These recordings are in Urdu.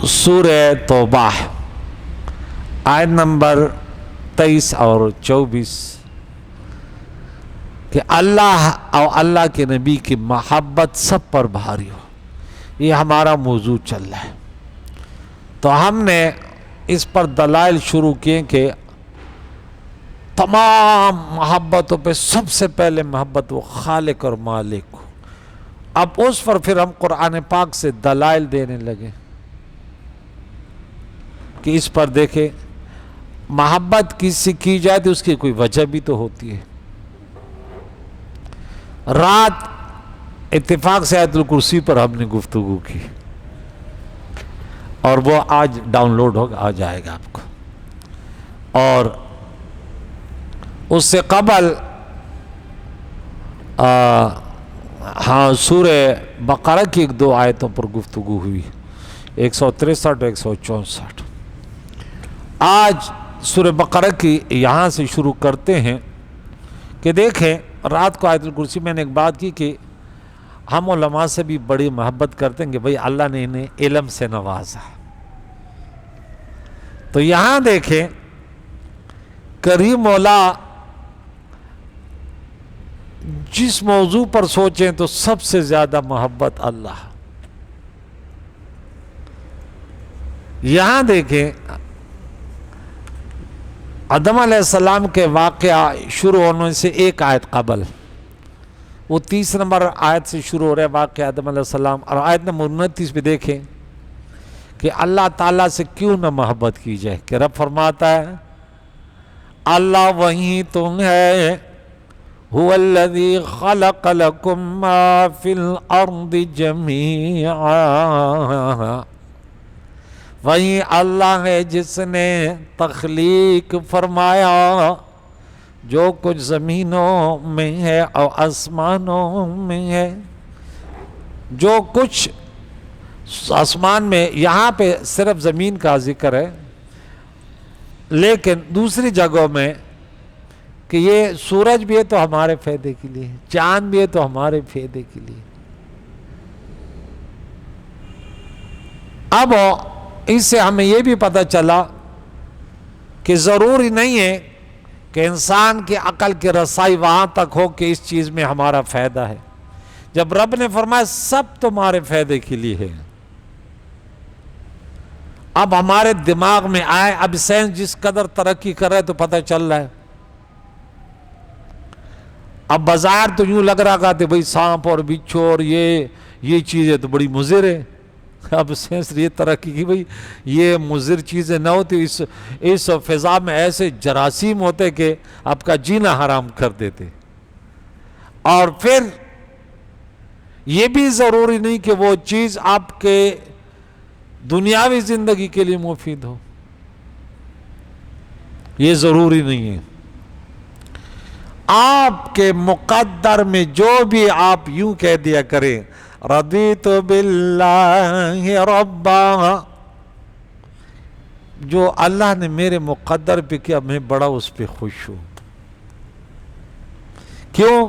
سورہ توبہ آیت نمبر 23 اور 24 کہ اللہ اور اللہ کے نبی کی محبت سب پر بھاری ہو، یہ ہمارا موضوع چل رہا ہے۔ تو ہم نے اس پر دلائل شروع کیے کہ تمام محبتوں پہ سب سے پہلے محبت وہ خالق اور مالک کو۔ اب اس پر پھر ہم قرآن پاک سے دلائل دینے لگے کہ اس پر دیکھیں محبت کس سے کی جائے تو اس کی کوئی وجہ بھی تو ہوتی ہے۔ رات اتفاق سے آیت الکرسی پر ہم نے گفتگو کی اور وہ آج ڈاؤن لوڈ ہوگا، آ جائے گا آپ کو۔ اور اس سے قبل سورہ بقرہ کی ایک دو آیتوں پر گفتگو ہوئی، 163 اور 164۔ آج سورہ بقرہ کی یہاں سے شروع کرتے ہیں کہ دیکھیں رات کو آیت الکرسی میں نے ایک بات کی کہ ہم علماء سے بھی بڑی محبت کرتے ہیں کہ بھئی اللہ نے انہیں علم سے نوازا۔ تو یہاں دیکھیں کریم مولا جس موضوع پر سوچیں تو سب سے زیادہ محبت اللہ۔ یہاں دیکھیں آدم علیہ السلام کے واقعہ شروع ہونے سے ایک آیت قبل، وہ 30 نمبر آیت سے شروع ہو رہا ہے واقعہ آدم علیہ السلام، اور آیت نمبر 29 پہ دیکھیں کہ اللہ تعالیٰ سے کیوں نہ محبت کی جائے کہ رب فرماتا ہے اللہ وہی تم ہے هو الذی خلق لکم ما فی الارض جمیعا، وہی اللہ ہے جس نے تخلیق فرمایا جو کچھ زمینوں میں ہے اور آسمانوں میں ہے۔ جو کچھ آسمان میں، یہاں پہ صرف زمین کا ذکر ہے، لیکن دوسری جگہوں میں کہ یہ سورج بھی ہے تو ہمارے فائدے کے لیے، چاند بھی ہے تو ہمارے فائدے کے لیے۔ اب اس سے ہمیں یہ بھی پتہ چلا کہ ضروری نہیں ہے کہ انسان کی عقل کی رسائی وہاں تک ہو کہ اس چیز میں ہمارا فائدہ ہے۔ جب رب نے فرمایا سب تمہارے فائدے کے لیے ہے، اب ہمارے دماغ میں آئے، اب سائنس جس قدر ترقی کر رہا ہے تو پتہ چل رہا ہے، اب بازار تو یوں لگ رہا کہ بھئی سانپ اور بچھو اور یہ چیزیں تو بڑی مضر ہے۔ اب سائنس یہ ترقی کی بھئی یہ مضر چیزیں نہ ہوتی، اس فضا میں ایسے جراثیم ہوتے کہ آپ کا جینا حرام کر دیتے۔ اور پھر یہ بھی ضروری نہیں کہ وہ چیز آپ کے دنیاوی زندگی کے لیے مفید ہو، یہ ضروری نہیں ہے۔ آپ کے مقدر میں جو بھی آپ یوں کہہ دیا کریں رضیت باللہ ربا، جو اللہ نے میرے مقدر پہ کیا میں بڑا اس پہ خوش ہوں۔ کیوں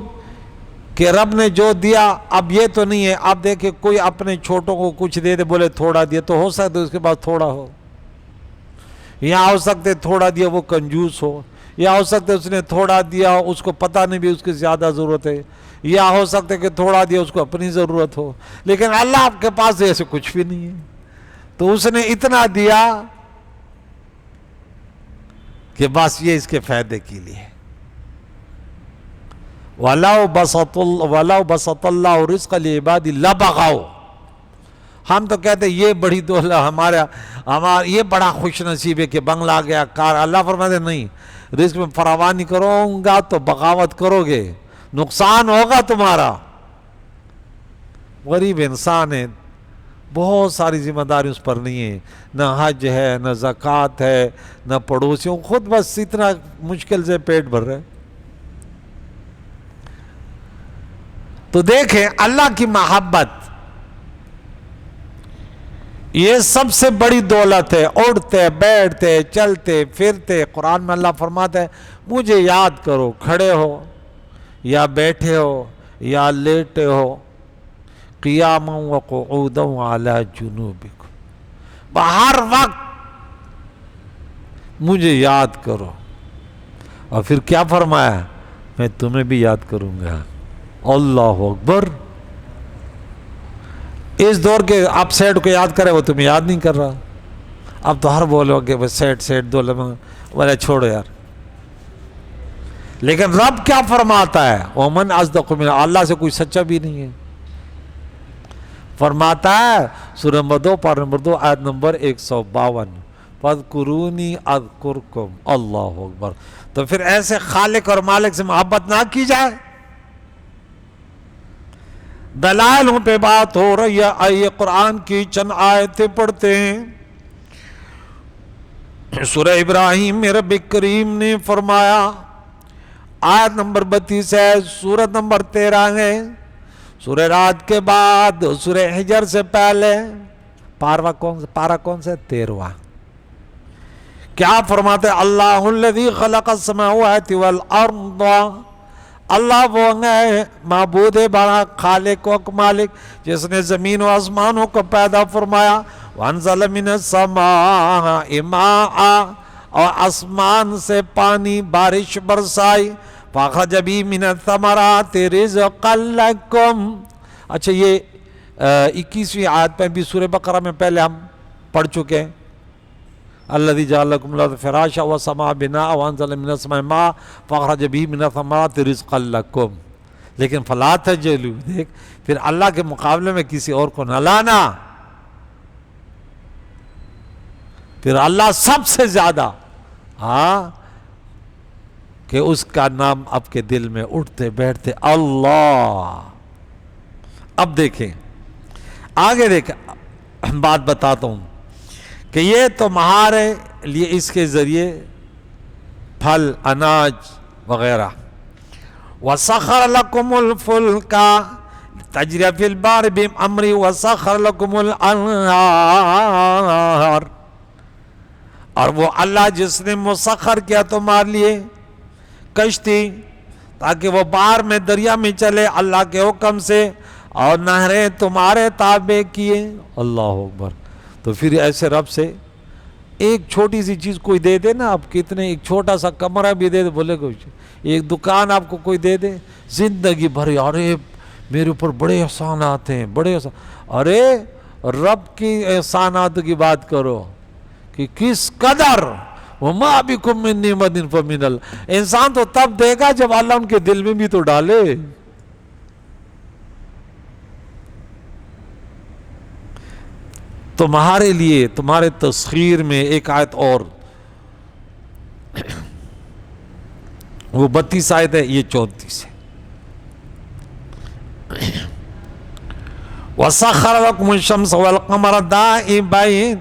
کہ رب نے جو دیا، اب یہ تو نہیں ہے اب دیکھیں کوئی اپنے چھوٹوں کو کچھ دے دے بولے تھوڑا دیا، تو ہو سکتا ہے اس کے بعد تھوڑا ہو، یا ہو سکتے تھوڑا دیا وہ کنجوس ہو، یا ہو سکتا ہے اس نے تھوڑا دیا اس کو پتہ نہیں بھی اس کی زیادہ ضرورت ہے، یا ہو سکتا ہے کہ تھوڑا دیا اس کو اپنی ضرورت ہو، لیکن اللہ آپ کے پاس ایسے کچھ بھی نہیں ہے، تو اس نے اتنا دیا کہ بس یہ اس کے فائدے کے لیے۔ وَلَوْ بَسَطَ اللَّهُ رِزْقَ لِعِبَادِهِ لَبَغَوْا، ہم تو کہتے ہیں یہ بڑی دولت ہمارا یہ بڑا خوش نصیب ہے کہ بنگلہ آ گیا، کار۔ اللہ فرماتے نہیں، رزق میں فراوانی کروں گا تو بغاوت کرو گے، نقصان ہوگا تمہارا۔ غریب انسان ہے، بہت ساری ذمہ داری اس پر نہیں ہے، نہ حج ہے، نہ زکوٰۃ ہے، نہ پڑوسیوں، خود بس اتنا مشکل سے پیٹ بھر رہے۔ تو دیکھیں اللہ کی محبت یہ سب سے بڑی دولت ہے۔ اڑتے بیٹھتے چلتے پھرتے، قرآن میں اللہ فرماتا ہے مجھے یاد کرو، کھڑے ہو یا بیٹھے ہو یا لیٹے ہو، قیاما وقعودا علی جنوبکم، ہر وقت مجھے یاد کرو. اور پھر کیا فرمایا؟ میں تمہیں بھی یاد کروں گا. اللہ اکبر. اس دور کے آپ سیٹ کو یاد کرے، وہ تمہیں یاد نہیں کر رہا. اب تو ہر بولو کہ وہ سیٹ دو لمحہ، بولے چھوڑو یار. لیکن رب کیا فرماتا ہے؟ وَمَنْ أَصْدَقُ مِنَ اللَّهِ. اللہ سے کوئی سچا بھی نہیں ہے. فرماتا ہے سورہ نمبر 2 پارہ نمبر 2 آیت نمبر 152، فَاذْكُرُونِي أَذْكُرْكُمْ. اللہ اکبر. تو پھر ایسے خالق اور مالک سے محبت نہ کی جائے؟ دلائلوں پہ بات ہو رہی ہے. آئیے قرآن کی چند آیتیں پڑھتے ہیں. سورہ ابراہیم میں رب کریم نے فرمایا، آیت نمبر 32 ہے، سورت نمبر 13 ہے، سورہ رات کے بعد سورہ حجر سے پہلے پارہ کون سے 13واں. کیا فرماتے؟ اللہ الذی خلق السماوات والارض. اللہ وہ ہے معبود بڑا، خالق و مالک، جس نے زمین و آسمانوں کو پیدا فرمایا. وانزل من السماء ماء، اور آسمان سے پانی بارش برسائی. فاخرج به من الثمرات رزقا لکم. اچھا یہ 21ویں آیت پہ بھی سورہ بقرہ میں پہلے ہم پڑھ چکے ہیں. الذی جعل لکم الارض فراشا والسماء بناء وانزل من السماء ماء فاخرج به من الثمرات رزقا لکم. لیکن فلا تجعلوا، دیکھ پھر اللہ کے مقابلے میں کسی اور کو نہ لانا. پھر اللہ سب سے زیادہ، ہاں، کہ اس کا نام آپ کے دل میں اٹھتے بیٹھتے اللہ. اب دیکھیں آگے، دیکھیں بات بتاتا ہوں کہ یہ تمہارے لیے اس کے ذریعے پھل، اناج وغیرہ. وَسَخَّرَ لَكُمُ الْفُلْكَ تَجْرِيَ فِي الْبَحْرِ بِأَمْرِهِ وَسَخَّرَ لَكُمُ الْأَنْهَارَ. اور وہ اللہ جس نے مسخر کیا تمہارے لیے کشتی تاکہ وہ باہر میں دریا میں چلے اللہ کے حکم سے، اور نہریں تمہارے تابع کیے. اللہ اکبر. تو پھر ایسے رب سے ایک چھوٹی سی چیز کوئی دے دے نا، آپ کتنے، ایک چھوٹا سا کمرہ بھی دے دے، بولے کچھ، ایک دکان آپ کو کوئی دے دے، زندگی بھر ارے میرے اوپر بڑے احسانات ہیں، بڑے احسان. ارے رب کی احسانات کی بات کرو کہ کس قدر. وَمَا بِكُم مِّن نِّعْمَةٍ فَمِنَ اللَّهِ. انسان تو تب دے گا جب اللہ ان کے دل میں بھی تو ڈالے. تمہارے لیے تمہارے تسخیر میں ایک آیت اور، وہ 32 آیت ہے، یہ 34 ہے. وَسَخَّرَ لَكُمُ الشَّمْسَ وَالْقَمَرَ دَائِبَيْنِ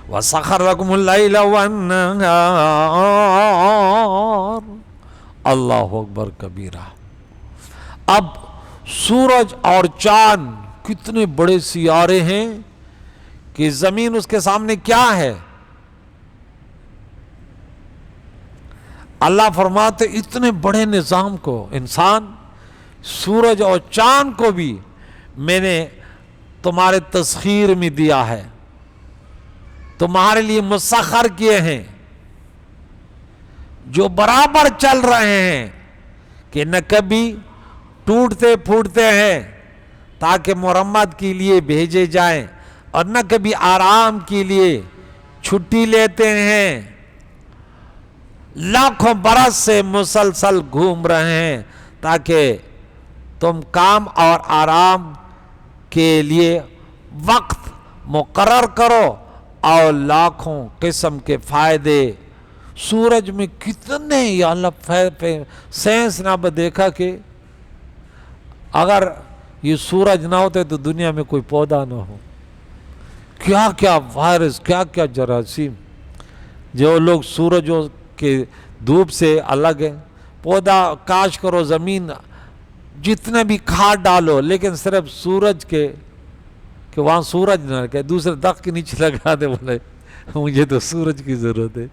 وَسَخَّرَ لَكُمُ اللَّيْلَ وَالنَّهَارَ. اللہ اکبر کبیرہ. اب سورج اور چاند کتنے بڑے سیارے ہیں کہ زمین اس کے سامنے کیا ہے. اللہ فرماتے اتنے بڑے نظام کو، انسان، سورج اور چاند کو بھی میں نے تمہارے تسخیر میں دیا ہے، تمہارے لیے مسخر کیے ہیں، جو برابر چل رہے ہیں کہ نہ کبھی ٹوٹتے پھوٹتے ہیں تاکہ مرمت کے لیے بھیجے جائیں، اور نہ کبھی آرام کے لیے چھٹی لیتے ہیں. لاکھوں برس سے مسلسل گھوم رہے ہیں تاکہ تم کام اور آرام کے لیے وقت مقرر کرو، اور لاکھوں قسم کے فائدے. سورج میں کتنے، یا اللہ، سائنس نے اب دیکھا کہ اگر یہ سورج نہ ہوتے تو دنیا میں کوئی پودا نہ ہو. کیا کیا وائرس، کیا کیا جراثیم. جو لوگ سورج کے دھوپ سے الگ ہیں. پودا کاش کرو، زمین جتنے بھی کھاد ڈالو، لیکن صرف سورج کے، کہ وہاں سورج نہ رکھے، دوسرے درخت کے نیچے لگا دے، بولے مجھے تو سورج کی ضرورت ہے.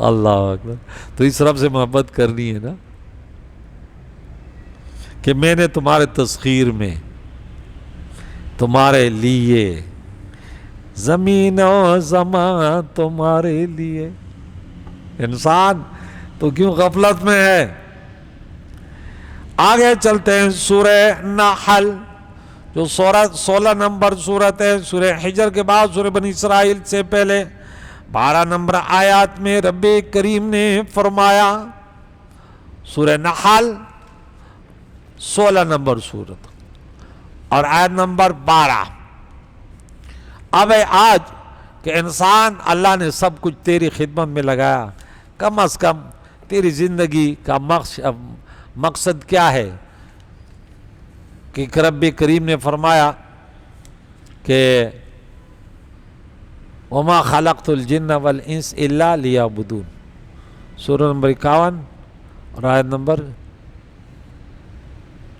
اللہ اکبر. تو اس رب سے محبت کرنی ہے نا کہ میں نے تمہارے تسخیر میں تمہارے لیے زمین و زمان تمہارے لیے. انسان تو کیوں غفلت میں ہے؟ آگے چلتے ہیں سورہ نحل جو 16 نمبر سورت ہے، سورہ حجر کے بعد سورہ بنی اسرائیل سے پہلے 12 نمبر آیات میں رب کریم نے فرمایا، سورہ نحل 16 نمبر سورت اور آیت نمبر 12. اب آج کہ انسان اللہ نے سب کچھ تیری خدمت میں لگایا، کم از کم تیری زندگی کا مقصد کیا ہے؟ کہ رب کریم نے فرمایا کہ وما خلقت الجن والانس الا لیعبدون، سورہ نمبر 51 اور آیت نمبر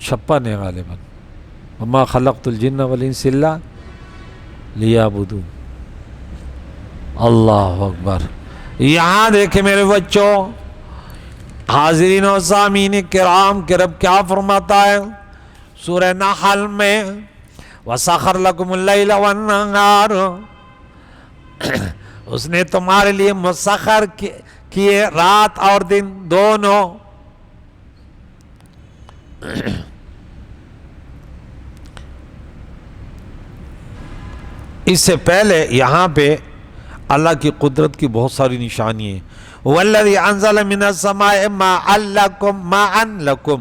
56 ہے غالباً. وما خلقت الجن والانس الا لیعبدون. اللہ اکبر. یہاں دیکھیں میرے بچوں، حاضرین و سامعین کرام کہ رب کیا فرماتا ہے سورہ نحل میں، وَسَخَرَ لَكُمُ اللَّيْلَ وَالنَّهَارَ، اس نے تمہارے لیے مسخر کیے رات اور دن دونوں. اس سے پہلے یہاں پہ اللہ کی قدرت کی بہت ساری نشانی ہیں. وَالَّذِي أَنزَلَ مِنَ السَّمَاءِ مَاءً لَكُمْ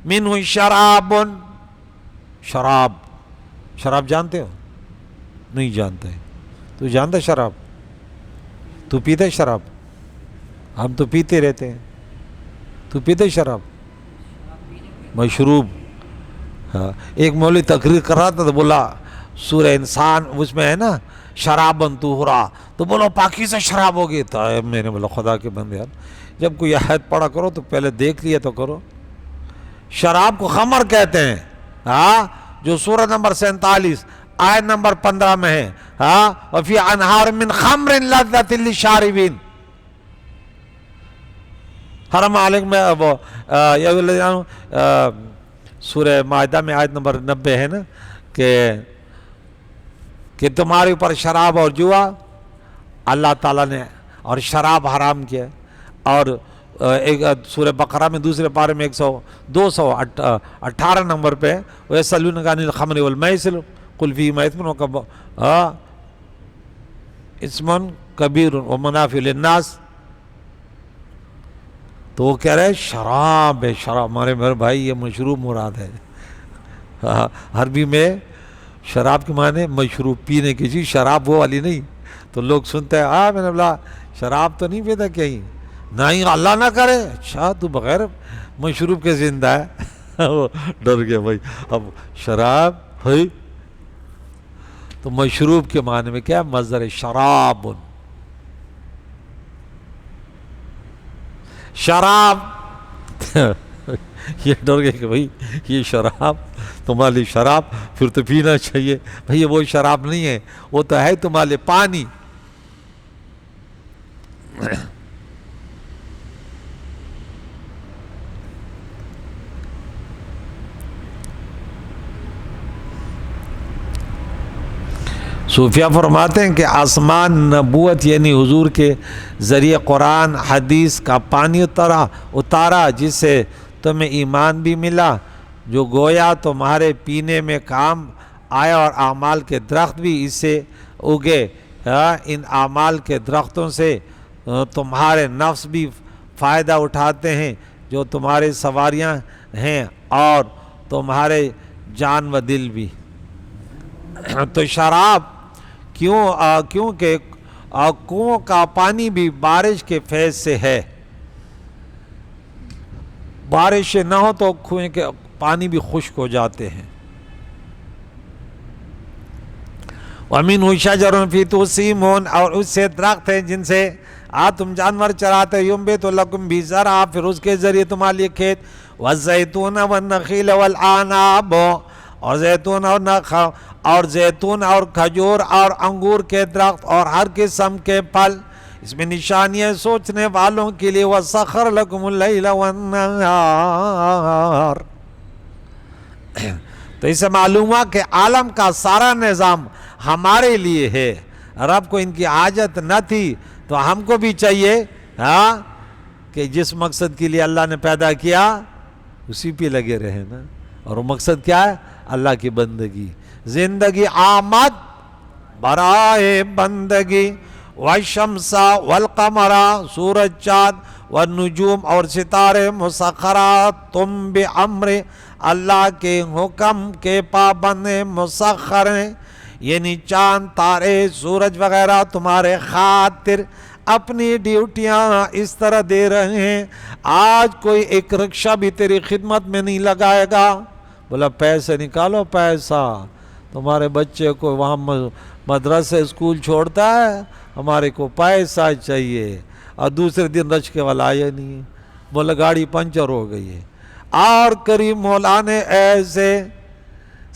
مِنْهُ شَرَابٌ. شراب جانتے ہو؟ نہیں جانتے. تو جانتا شراب؟ تو پیتے شراب؟ ہم تو پیتے رہتے ہیں. تو پیتے شراب؟ مشروب. ہاں، ایک مولوی تقریر کر رہا تھا تو بولا سورہ انسان اس میں ہے نا شرابن طہورا، تو بولو پاکیزہ شراب ہوگی. تو میں نے بولا خدا کے بندے یار، جب کوئی آیت پڑھا کرو تو پہلے دیکھ لیا تو کرو. شراب کو خمر کہتے ہیں، ہاں، جو سورہ نمبر 47 آیت نمبر 15 میں ہے. ہاں، وفی انہار من خمر لذۃ للشاربین. حرم علیک میں سورہ مائدہ میں آیت نمبر 90 ہے نا کہ تمہارے اوپر شراب اور جوا اللہ تعالیٰ نے اور شراب حرام کیا. اور ایک سورہ بقرہ میں دوسرے پارے میں 218 نمبر پہ وَيَسْأَلُونَكَ عَنِ الْخَمْرِ وَالْمَيْسِرِ قُلْ فِيهِمَا إِثْمٌ اسم کبیر ومنافع للناس. تو وہ کہہ رہے شراب ہے، شراب. ہمارے میرے بھائی یہ مشروب مراد ہے. عربی میں شراب کے معنی مشروب، پینے کی چیز، شراب وہ والی نہیں. تو لوگ سنتے ہیں میں نے بولا شراب تو نہیں پیتا کہیں؟ نہیں، اللہ نہ کرے. اچھا تو بغیر مشروب کے زندہ ہے؟ وہ ڈر گیا بھائی. اب شراب ہے تو مشروب کے معنی میں کیا؟ مصدر شراب. شراب یہ ڈر گئے کہ بھائی یہ شراب تمہارے لیے شراب پھر تو پینا چاہیے. بھائی وہ شراب نہیں ہے، وہ تو ہے تمہارے لیے پانی. صوفیہ فرماتے ہیں کہ آسمان نبوت یعنی حضور کے ذریعے قرآن حدیث کا پانی اتارا جس سے تمہیں ایمان بھی ملا، جو گویا تمہارے پینے میں کام آیا، اور اعمال کے درخت بھی اس سے اگے. ان اعمال کے درختوں سے تمہارے نفس بھی فائدہ اٹھاتے ہیں جو تمہارے سواریاں ہیں، اور تمہارے جان و دل بھی. تو شراب کیونکہ کنووں کا پانی بھی بارش کے فیض سے ہے. بارش نہ ہو تو کنویں کے پانی بھی خشک ہو جاتے ہیں. وَمِنْهُ شَجَرٌ فِي تُسِيمُونَ، اور اس سے درخت ہیں جن سے تم جانور چراتے. يُنبِتُ لَكُمْ بِهِ زَرْعًا، پھر اس کے ذریعے تمہارے لیے کھیت. وَالزَّيْتُونَ وَالنَّخِيلَ وَالْأَعْنَابَ، اور زیتون اور کھجور اور انگور کے درخت اور ہر قسم کے پھل. اس میں نشانیاں سوچنے والوں کے لیے. وَسَخَّرَ لَكُمُ اللَّيْلَ وَالنَّهَارَ. تو اسے معلوم ہوا کہ عالم کا سارا نظام ہمارے لیے ہے. رب کو ان کی حاجت نہ تھی تو ہم کو بھی چاہیے ہاں کہ جس مقصد کے لیے اللہ نے پیدا کیا اسی پہ لگے رہے نا. اور وہ مقصد کیا ہے؟ اللہ کی بندگی. زندگی آمد برائے بندگی، والشمس والقمر سورج چاند، والنجوم اور ستارے مسخرات تم بامر اللہ کے حکم کے پابند مسخر ہیں، یعنی چاند تارے سورج وغیرہ تمہارے خاطر اپنی ڈیوٹیاں اس طرح دے رہے ہیں. آج کوئی ایک رکشہ بھی تیری خدمت میں نہیں لگائے گا، بولا پیسے نکالو، پیسہ تمہارے بچے کو وہاں مدرسے اسکول چھوڑتا ہے، ہمارے کو پیسہ چاہیے، اور دوسرے دن رچکے والا آیا نہیں ہے، بولا گاڑی پنچر ہو گئی ہے. اور کریم مولا نے ایسے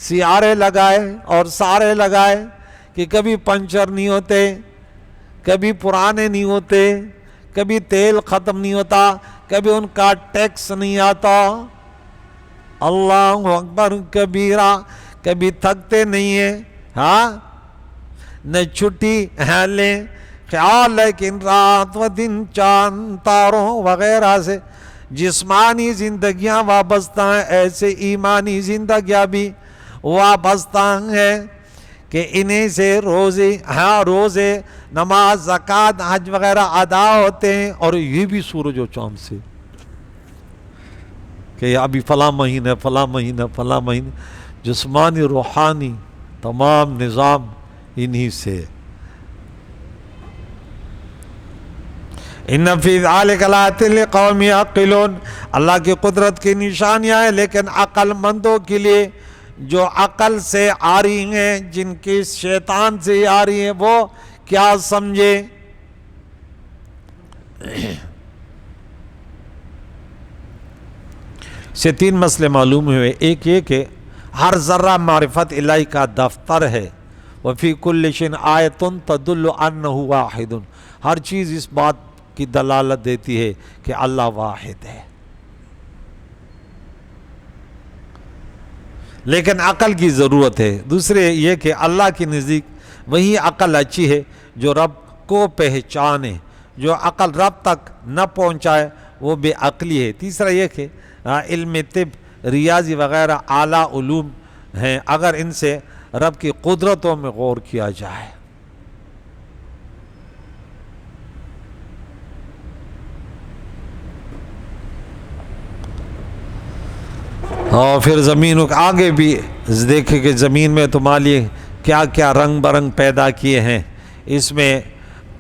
سیارے لگائے اور سارے لگائے کہ کبھی پنچر نہیں ہوتے، کبھی پرانے نہیں ہوتے، کبھی تیل ختم نہیں ہوتا، کبھی ان کا ٹیکس نہیں آتا. اللہ اکبر کبیرہ. کبھی تھکتے نہیں ہیں، ہاں نہ چھٹی لیں. خیال ہے کہ رات و دن چاند تاروں وغیرہ سے جسمانی زندگیاں وابستہ ہیں، ایسے ایمانی زندگیاں بھی وابستہ ہیں کہ انہیں سے روزے نماز زکوٰۃ حج وغیرہ ادا ہوتے ہیں. اور یہ بھی سورج و چاند سے کہ ابھی فلاں مہینہ جسمانی روحانی تمام نظام انہی سے. ان فی ذلک لآیات لقوم یعقلون. اللہ کی قدرت کی نشانیاں ہیں لیکن عقل مندوں کے لیے، جو عقل سے آ رہی ہیں، جن کی شیطان سے آ رہی ہیں، وہ کیا سمجھے. سے تین مسئلے معلوم ہوئے. ایک یہ کہ ہر ذرہ معرفت الہی کا دفتر ہے. وفی کل شیء آیۃ تدل انہ واحد. ہر چیز اس بات کی دلالت دیتی ہے کہ اللہ واحد ہے. لیکن عقل کی ضرورت ہے. دوسرے یہ کہ اللہ کے نزدیک وہی عقل اچھی ہے جو رب کو پہچانے. جو عقل رب تک نہ پہنچائے وہ بے عقلی ہے. تیسرا یہ کہ علم طب، ریاضی وغیرہ اعلیٰ علوم ہیں، اگر ان سے رب کی قدرتوں میں غور کیا جائے. اور پھر زمین آگے بھی دیکھیں کہ زمین میں تمہارے لیے کیا کیا رنگ برنگ پیدا کیے ہیں، اس میں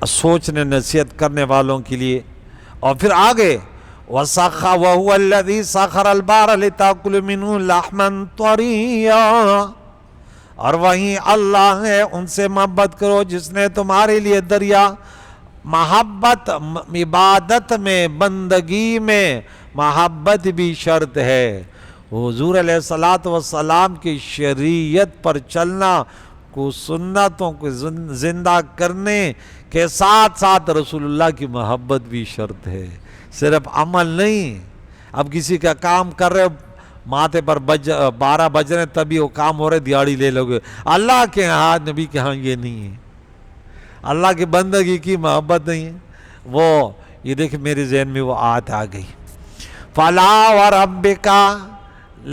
سوچنے نصیحت کرنے والوں کے لیے. اور پھر آگے وَهُوَ الَّذِي سَخَرَ الْبَحْرَ لِتَأْكُلُوا مِنْهُ لَحْمًا طَرِيًّا. اور وہیں اللہ ہے، ان سے محبت کرو جس نے تمہارے لیے دریا. محبت عبادت میں، بندگی میں محبت بھی شرط ہے. حضور علیہ السلام کی شریعت پر چلنا، کو سنتوں کو زندہ کرنے کے ساتھ ساتھ رسول اللہ کی محبت بھی شرط ہے، صرف عمل نہیں. اب کسی کا کام کر رہے ماتھے پر 12 بج رہے تبھی وہ کام ہو رہے دیاڑی لے لوگے. اللہ کے ہاں، نبی کے ہاں یہ نہیں ہے. اللہ کی بندگی کی محبت نہیں ہے. وہ یہ دیکھ میرے ذہن میں وہ آیت آ گئی، فَلَا وَرَبِّكَ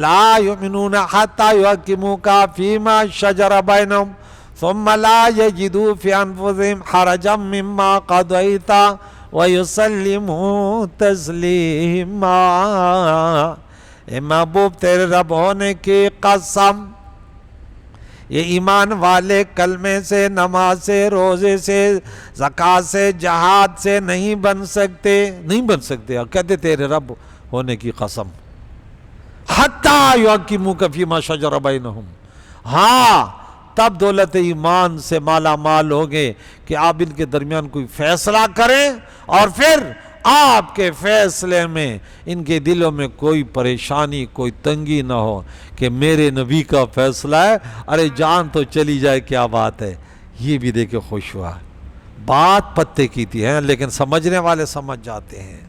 لا يؤمنون حتى يحكموك فيما شجر بينهم ثم لا يجدوا في انفسهم حرجا مما قضيت ويسلموا تسليما. اے محبوب تیرے رب ہونے کی قسم، یہ ایمان والے کلمے سے، نماز سے، روزے سے، زکوٰۃ سے، جہاد سے نہیں بن سکتے. اور کہتے تیرے رب ہونے کی قسم، حتیٰ یحکموک فیما شجر بینہم. ہاں تب دولت ایمان سے مالا مال ہوگے کہ آپ ان کے درمیان کوئی فیصلہ کریں، اور پھر آپ کے فیصلے میں ان کے دلوں میں کوئی پریشانی، کوئی تنگی نہ ہو کہ میرے نبی کا فیصلہ ہے، ارے جان تو چلی جائے کیا بات ہے. یہ بھی دیکھے خوش ہوا. بات پتے کی تھی ہے لیکن سمجھنے والے سمجھ جاتے ہیں.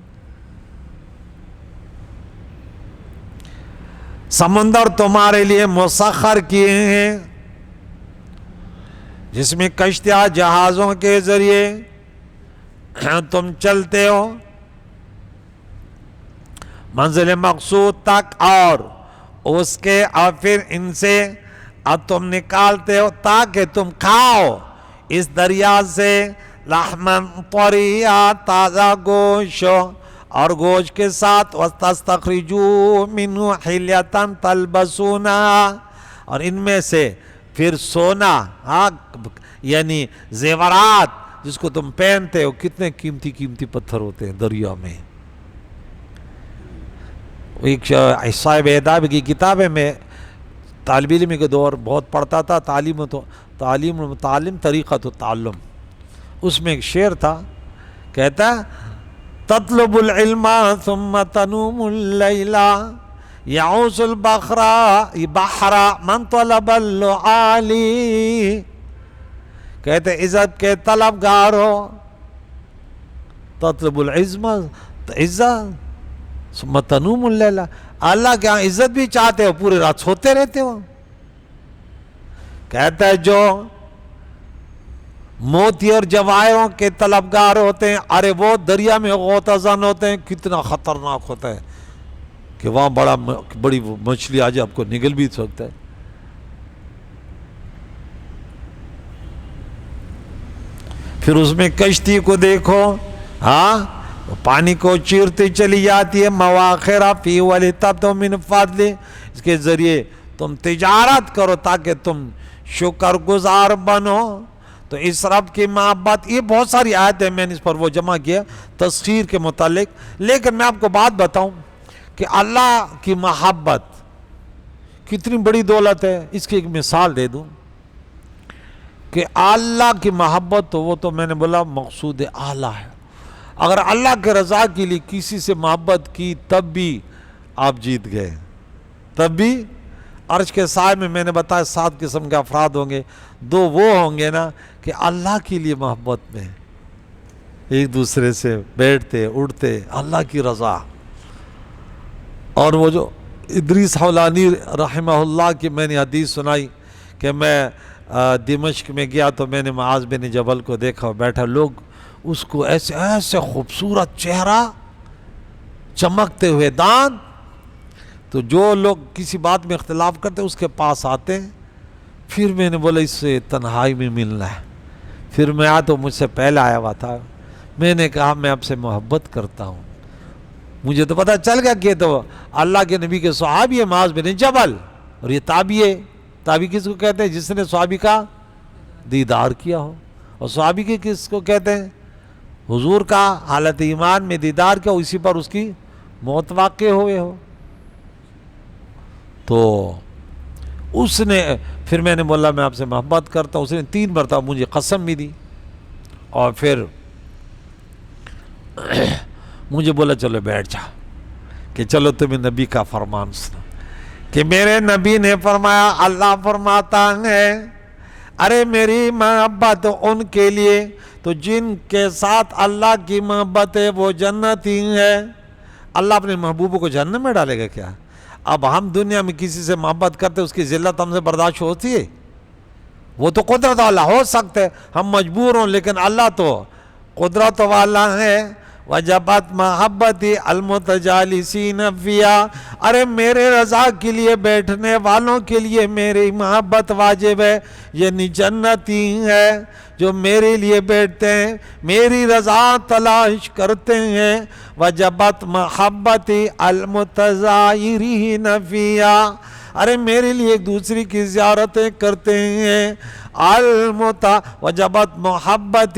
سمندر تمہارے لیے مسخر کیے ہیں جس میں کشتیاں جہازوں کے ذریعے تم چلتے ہو منزل مقصود تک، اور اس کے اور پھر ان سے اب تم نکالتے ہو تاکہ تم کھاؤ اس دریا سے لحمن طریا، تازہ گوشت، اور گوشت کے ساتھ وَتَسْتَخْرِجُوا مِنْهُ حِلْيَةً تَلْبَسُونَهَا، اور ان میں سے پھر سونا، یعنی زیورات جس کو تم پہنتے ہو، کتنے قیمتی قیمتی پتھر ہوتے ہیں دریا میں۔ ایک صاحب اداب کی کتاب ہے، میں طالب علم کے دور بہت پڑھتا تھا، تعلیم طریقۃ التعلم، اس میں ایک شعر تھا، کہتا تطلب العلم ثم تنوم اللیل یعوز البحر من طلب اللعالی، کہتے عزت کے طلبگار ہو، تطلب العلم عزت ثم تنوم اللیل، اللہ کے ہاں عزت بھی چاہتے ہو، پورے رات سوتے رہتے ہو۔ کہتا ہے جو موتی اور جواہروں کے طلبگار ہوتے ہیں، ارے وہ دریا میں غوطہ ہوتے ہیں، کتنا خطرناک ہوتا ہے کہ وہاں بڑی مچھلی آج آپ کو نگل بھی سکتا ہے۔ پھر اس میں کشتی کو دیکھو، پانی کو چیرتی چلی جاتی ہے، مواخر فی ولتبتغوا من فضلہ، اس کے ذریعے تم تجارت کرو تاکہ تم شکر گزار بنو۔ تو اس رب کی محبت، یہ بہت ساری آیتیں میں نے اس پر وہ جمع کیا تسخیر کے متعلق، لیکن میں آپ کو بات بتاؤں کہ اللہ کی محبت کتنی بڑی دولت ہے، اس کی ایک مثال دے دوں کہ اللہ کی محبت تو وہ تو میں نے بولا مقصود اعلیٰ ہے۔ اگر اللہ کے رضا کے لیے کسی سے محبت کی تب بھی آپ جیت گئے، تب بھی عرش کے سائے میں نے بتایا 7 قسم کے افراد ہوں گے، 2 وہ ہوں گے نا کہ اللہ کے لیے محبت میں ایک دوسرے سے بیٹھتے اٹھتے، اللہ کی رضا۔ اور وہ جو ادریس حولانی رحمہ اللہ کی میں نے حدیث سنائی کہ میں دمشق میں گیا تو میں نے معاذ بن جبل کو دیکھا بیٹھا، لوگ اس کو ایسے خوبصورت چہرہ، چمکتے ہوئے دانت، تو جو لوگ کسی بات میں اختلاف کرتے اس کے پاس آتے ہیں۔ پھر میں نے بولا اس سے تنہائی میں ملنا ہے، پھر میں آیا تو مجھ سے پہلے آیا ہوا تھا، میں نے کہا میں آپ سے محبت کرتا ہوں، مجھے تو پتہ چل گیا کہ تو اللہ کے نبی کے صحابی ہے معاذ بن جبل، اور یہ تابعی ہے۔ تابعی کس کو کہتے ہیں؟ جس نے صحابی کا دیدار کیا ہو، اور صحابی کے کس کو کہتے ہیں؟ حضور کا حالت ایمان میں دیدار کیا ہو، اسی پر اس کی موت واقع ہوئے ہو۔ تو اس نے پھر میں نے بولا میں آپ سے محبت کرتا ہوں، اس نے 3 مرتبہ مجھے قسم بھی دی، اور پھر مجھے بولا چلو بیٹھ جا کہ چلو تمہیں نبی کا فرمان سنا، کہ میرے نبی نے فرمایا، اللہ فرماتا ہے ارے میری محبت ان کے لیے تو جن کے ساتھ اللہ کی محبت ہے وہ جنتی ہے۔ اللہ اپنے محبوبوں کو جہنم میں ڈالے گا کیا؟ اب ہم دنیا میں کسی سے محبت کرتے اس کی ذلت ہم سے برداشت ہوتی ہے؟ وہ تو قدرت والا ہو سکتا ہے، ہم مجبور ہوں، لیکن اللہ تو قدرت والا ہے۔ وجبت محبتی المتجالسین فیہا، ارے میرے رضا کے لیے بیٹھنے والوں کے لیے میری محبت واجب ہے، یعنی جنتی ہے جو میرے لیے بیٹھتے ہیں، میری رضا تلاش کرتے ہیں۔ وجبت محبتی المتزائرین فیہا، ارے میرے لیے ایک دوسرے کی زیارتیں کرتے ہیں۔ وجبت محبت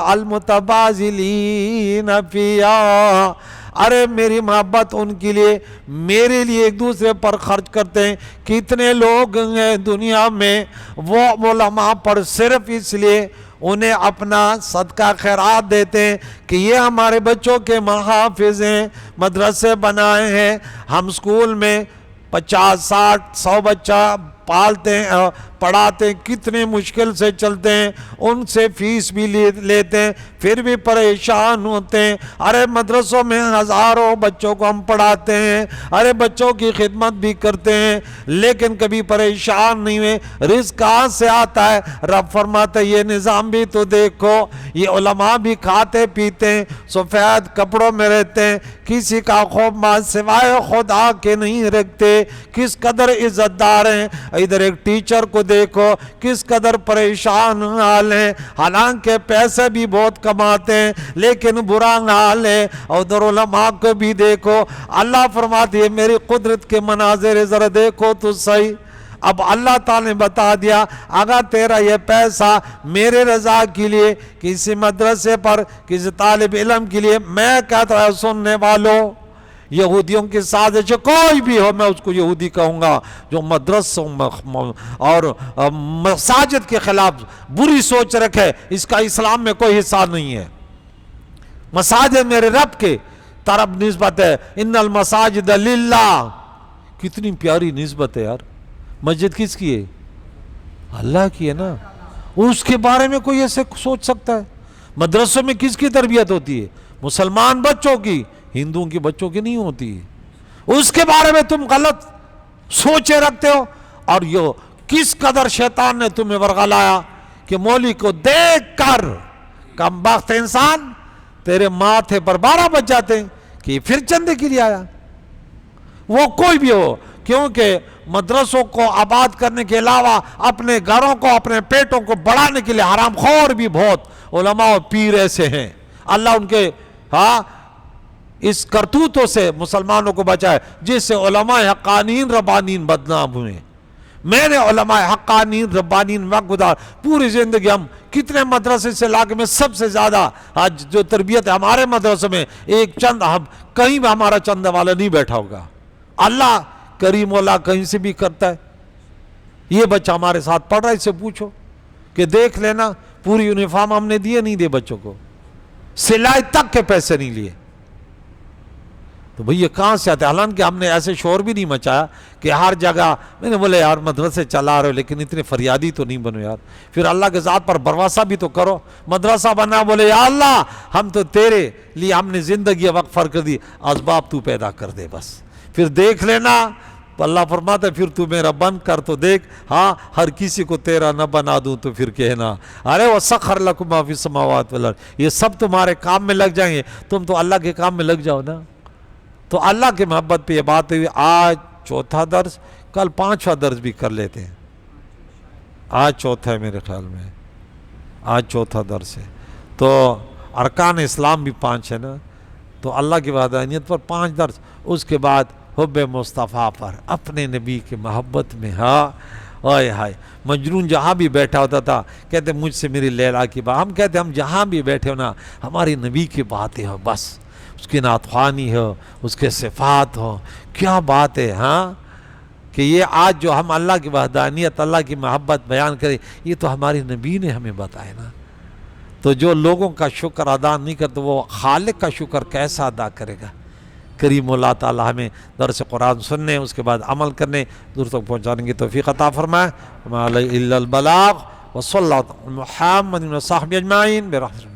المتبازلین فیہا، ارے میری محبت ان کے لیے میرے لیے ایک دوسرے پر خرچ کرتے ہیں۔ کتنے لوگ ہیں دنیا میں وہ علماء پر صرف اس لیے انہیں اپنا صدقہ خیرات دیتے ہیں کہ یہ ہمارے بچوں کے محافظ ہیں، مدرسے بنائے ہیں، ہم اسکول میں 50 60 100 بچہ پالتے ہیں پڑھاتے ہیں کتنے مشکل سے چلتے ہیں ان سے فیس بھی لیتے ہیں پھر بھی پریشان ہوتے ہیں ارے مدرسوں میں ہزاروں بچوں کو ہم پڑھاتے ہیں ارے بچوں کی خدمت بھی کرتے ہیں لیکن کبھی پریشان نہیں ہوئے رزق کہاں سے آتا ہے رب فرماتا ہے یہ نظام بھی تو دیکھو یہ علماء بھی کھاتے پیتے ہیں سفید کپڑوں میں رہتے ہیں کسی کا خوف سوائے خدا کے نہیں رکھتے کس قدر عزت دار ہیں ادھر ایک ٹیچر کو دیکھو کس قدر پریشان حال ہے حالانکہ پیسے بھی بہت کماتے ہیں لیکن برا حال ہے اور ادھر علماء کو بھی دیکھو اللہ فرماتی ہے میری قدرت کے مناظر ذرا دیکھو تو صحیح اب اللہ تعالیٰ نے بتا دیا اگر تیرا یہ پیسہ میرے رضا کے لیے کسی مدرسے پر کسی طالب علم کے لیے میں کہتا ہوں سننے والوں یہودیوں کی سازش کوئی بھی ہو میں اس کو یہودی کہوں گا جو مدرسوں اور مساجد کے خلاف بری سوچ رکھے اس کا اسلام میں کوئی حصہ نہیں ہے مساجد میرے رب کے طرف نسبت ہے ان المساجد للہ کتنی پیاری نسبت ہے یار مسجد کس کی ہے اللہ کی ہے نا اس کے بارے میں کوئی ایسے سوچ سکتا ہے مدرسوں میں کس کی تربیت ہوتی ہے مسلمان بچوں کی ہندوؤں کی بچوں کی نہیں ہوتی ہے اس کے بارے میں تم غلط سوچے رکھتے ہو اور یہ کس قدر شیطان نے تمہیں ورغلایا کہ مولوی کو دیکھ کر کم بخت انسان تیرے ماتھے پر 12 بج جاتے ہیں کہ پھر چندے کے لیے آیا وہ کوئی بھی ہو کیونکہ مدرسوں کو آباد کرنے کے علاوہ اپنے گھروں کو اپنے پیٹوں کو بڑھانے کے لیے حرام خور بھی بہت علماء و پیر ایسے ہیں اللہ ان کے اس کرتوتوں سے مسلمانوں کو بچائے جس سے علماء حقانین ربانین بدنام ہوئے میں نے علماء حقانین ربانین وقت گزار پوری زندگی ہم کتنے مدرسے سے علاقے میں سب سے زیادہ آج جو تربیت ہے ہمارے مدرسے میں ایک چند ہم کہیں بھی ہمارا چندہ والا نہیں بیٹھا ہوگا اللہ کریم اللہ کہیں سے بھی کرتا ہے یہ بچہ ہمارے ساتھ پڑھ رہا ہے اس سے پوچھو کہ دیکھ لینا پوری یونیفارم ہم نے دیے نہیں دے بچوں کو سلائی تک کے پیسے نہیں لیے تو بھئی یہ کہاں سے آتے حالانکہ ہم نے ایسے شور بھی نہیں مچایا کہ ہر جگہ میں نے بولے یار مدرسے چلا رہے ہو لیکن اتنے فریادی تو نہیں بنو یار پھر اللہ کے ذات پر بھروسہ بھی تو کرو مدرسہ بنا بولے یا اللہ ہم تو تیرے لیے ہم نے زندگی وقف کر دی اسباب تو پیدا کر دے بس پھر دیکھ لینا تو اللہ فرماتا ہے پھر تو میرا بند کر تو دیکھ ہاں ہر کسی کو تیرا نہ بنا دوں تو پھر کہنا ارے وَسَخَّرَ لَكُم مَا فِي السَّمَاوَاتِ وَالْأَرْضِ یہ سب تمہارے کام میں لگ جائیں گے تم تو اللہ کے کام میں لگ جاؤ نا تو اللہ کی محبت پہ یہ بات ہوئی آج چوتھا درس کل 5واں درس بھی کر لیتے ہیں آج چوتھا ہے میرے خیال میں آج چوتھا درس ہے تو ارکان اسلام بھی 5 ہے نا تو اللہ کی وحدانیت پر 5 درس اس کے بعد حب مصطفیٰ پر اپنے نبی کی محبت میں ہائے ہائے مجنون جہاں بھی بیٹھا ہوتا تھا کہتے مجھ سے میری لیلا کی بات ہم کہتے ہم جہاں بھی بیٹھے ہو نا ہماری نبی کی باتیں ہو بس اس کی نعت خوانی ہو اس کے صفات ہو کیا بات ہے کہ یہ آج جو ہم اللہ کی وحدانیت اللہ کی محبت بیان کریں یہ تو ہماری نبی نے ہمیں بتایا نا تو جو لوگوں کا شکر ادا نہیں کرتا وہ خالق کا شکر کیسا ادا کرے گا کریم اللہ تعالی ہمیں درس قرآن سننے اس کے بعد عمل کرنے دور تک پہنچانے کی توفیق عطا فرمائے وما علیہ الا البلاغ وصلی اللہ محمد و صحبہ اجمعین برحمتہ